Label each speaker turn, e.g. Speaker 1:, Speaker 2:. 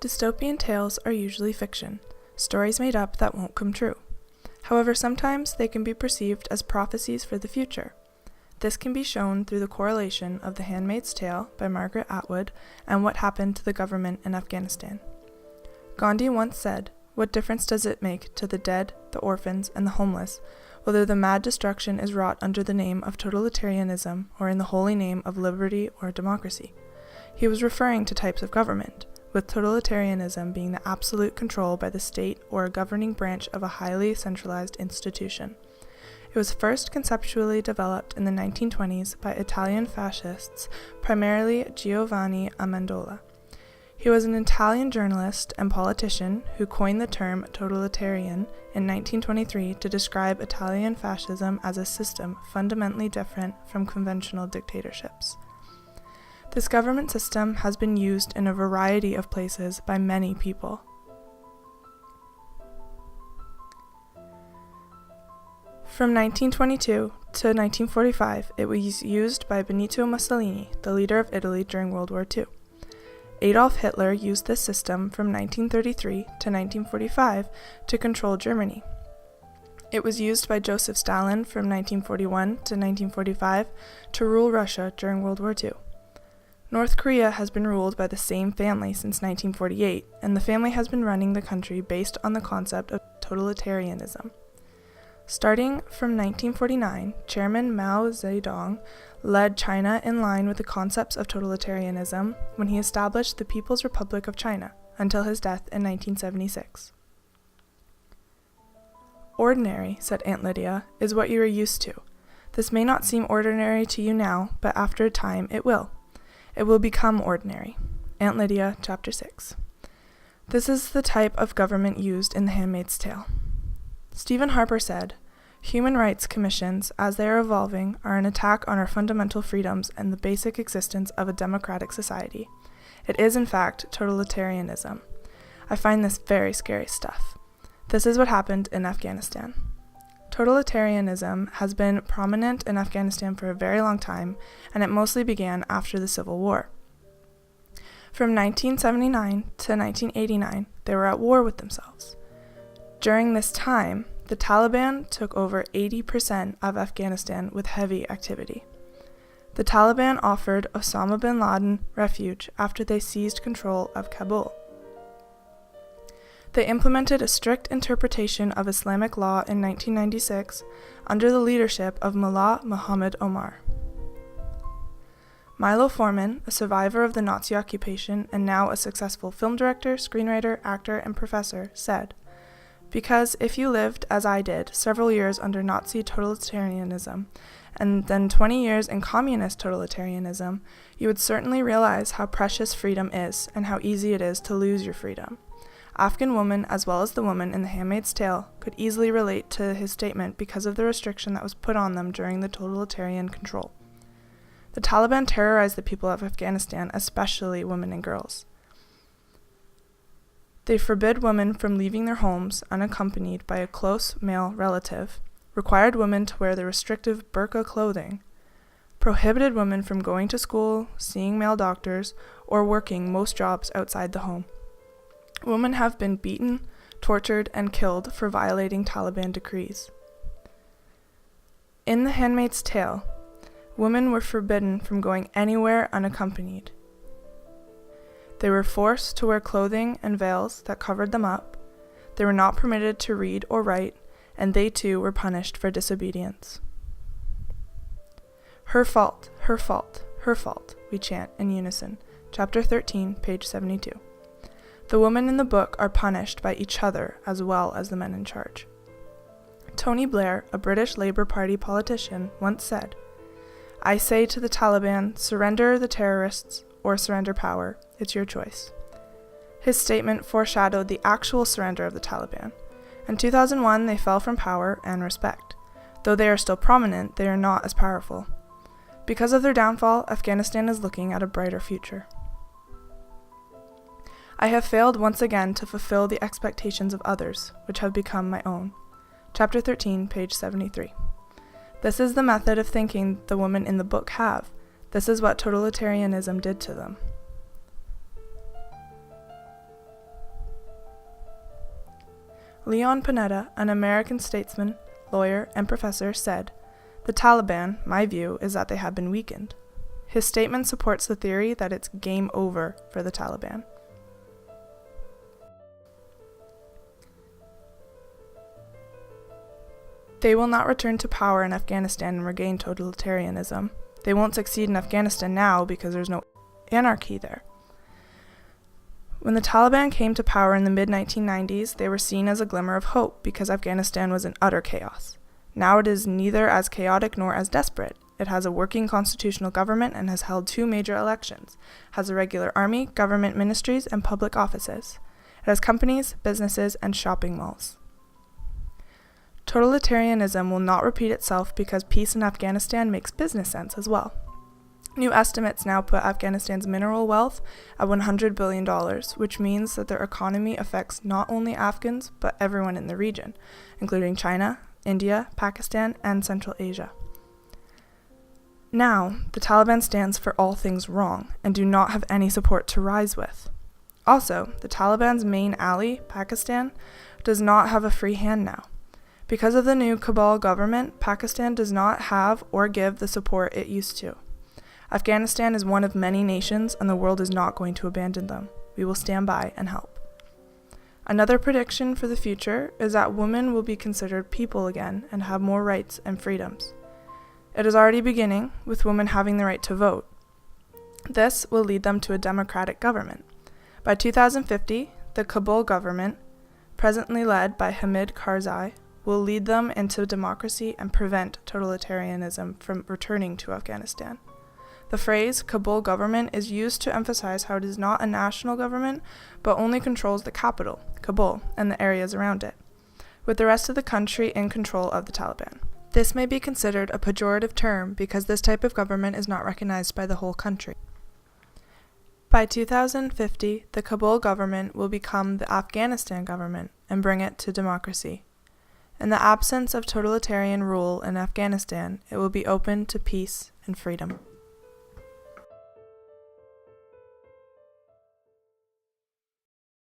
Speaker 1: Dystopian tales are usually fiction, stories made up that won't come true. However, sometimes they can be perceived as prophecies for the future. This can be shown through the correlation of The Handmaid's Tale by Margaret Atwood and what happened to the government in Afghanistan. Gandhi once said, "What difference does it make to the dead, the orphans, and the homeless, whether the mad destruction is wrought under the name of totalitarianism or in the holy name of liberty or democracy?" He was referring to types of government, with totalitarianism being the absolute control by the state or a governing branch of a highly centralized institution. It was first conceptually developed in the 1920s by Italian fascists, primarily Giovanni Amendola. He was an Italian journalist and politician who coined the term totalitarian in 1923 to describe Italian fascism as a system fundamentally different from conventional dictatorships. This government system has been used in a variety of places by many people. From 1922 to 1945, it was used by Benito Mussolini, the leader of Italy during World War II. Adolf Hitler used this system from 1933 to 1945 to control Germany. It was used by Joseph Stalin from 1941 to 1945 to rule Russia during World War II. North Korea has been ruled by the same family since 1948, and the family has been running the country based on the concept of totalitarianism. Starting from 1949, Chairman Mao Zedong led China in line with the concepts of totalitarianism when he established the People's Republic of China until his death in 1976. "Ordinary," said Aunt Lydia, "is what you are used to. This may not seem ordinary to you now, but after a time it will. It will become ordinary." Aunt Lydia, Chapter 6. This is the type of government used in The Handmaid's Tale. Stephen Harper said, "Human rights commissions, as they are evolving, are an attack on our fundamental freedoms and the basic existence of a democratic society. It is, in fact, totalitarianism. I find this very scary stuff." This is what happened in Afghanistan. Totalitarianism has been prominent in Afghanistan for a very long time, and it mostly began after the Civil War. From 1979 to 1989, they were at war with themselves. During this time, the Taliban took over 80% of Afghanistan with heavy activity. The Taliban offered Osama bin Laden refuge after they seized control of Kabul. They implemented a strict interpretation of Islamic law in 1996 under the leadership of Mullah Muhammad Omar. Milo Forman, a survivor of the Nazi occupation and now a successful film director, screenwriter, actor, and professor, said, "Because if you lived, as I did, several years under Nazi totalitarianism, and then 20 years in communist totalitarianism, you would certainly realize how precious freedom is and how easy it is to lose your freedom." Afghan women, as well as the woman in The Handmaid's Tale, could easily relate to his statement because of the restriction that was put on them during the totalitarian control. The Taliban terrorized the people of Afghanistan, especially women and girls. They forbid women from leaving their homes unaccompanied by a close male relative, required women to wear the restrictive burqa clothing, prohibited women from going to school, seeing male doctors, or working most jobs outside the home. Women have been beaten, tortured, and killed for violating Taliban decrees. In The Handmaid's Tale, women were forbidden from going anywhere unaccompanied. They were forced to wear clothing and veils that covered them up. They were not permitted to read or write, and they too were punished for disobedience. "Her fault, her fault, her fault," we chant in unison. Chapter 13, page 72. The women in the book are punished by each other as well as the men in charge. Tony Blair, a British Labour Party politician, once said, "I say to the Taliban, surrender the terrorists or surrender power. It's your choice." His statement foreshadowed the actual surrender of the Taliban. In 2001, they fell from power and respect. Though they are still prominent, they are not as powerful. Because of their downfall, Afghanistan is looking at a brighter future. "I have failed once again to fulfill the expectations of others, which have become my own." Chapter 13, page 73. This is the method of thinking the women in the book have. This is what totalitarianism did to them. Leon Panetta, an American statesman, lawyer, and professor, said, "The Taliban, my view, is that they have been weakened." His statement supports the theory that it's game over for the Taliban. They will not return to power in Afghanistan and regain totalitarianism. They won't succeed in Afghanistan now because there's no anarchy there. When the Taliban came to power in the mid-1990s, they were seen as a glimmer of hope because Afghanistan was in utter chaos. Now it is neither as chaotic nor as desperate. It has a working constitutional government and has held 2 major elections, has a regular army, government ministries, and public offices. It has companies, businesses, and shopping malls. Totalitarianism will not repeat itself because peace in Afghanistan makes business sense as well. New estimates now put Afghanistan's mineral wealth at $100 billion, which means that their economy affects not only Afghans, but everyone in the region, including China, India, Pakistan, and Central Asia. Now, the Taliban stands for all things wrong and do not have any support to rise with. Also, the Taliban's main ally, Pakistan, does not have a free hand now. Because of the new Kabul government, Pakistan does not have or give the support it used to. Afghanistan is one of many nations, and the world is not going to abandon them. We will stand by and help. Another prediction for the future is that women will be considered people again and have more rights and freedoms. It is already beginning, with women having the right to vote. This will lead them to a democratic government. By 2050, the Kabul government, presently led by Hamid Karzai, will lead them into democracy and prevent totalitarianism from returning to Afghanistan. The phrase Kabul government is used to emphasize how it is not a national government, but only controls the capital, Kabul, and the areas around it, with the rest of the country in control of the Taliban. This may be considered a pejorative term because this type of government is not recognized by the whole country. By 2050, the Kabul government will become the Afghanistan government and bring it to democracy. In the absence of totalitarian rule in Afghanistan, it will be open to peace and freedom.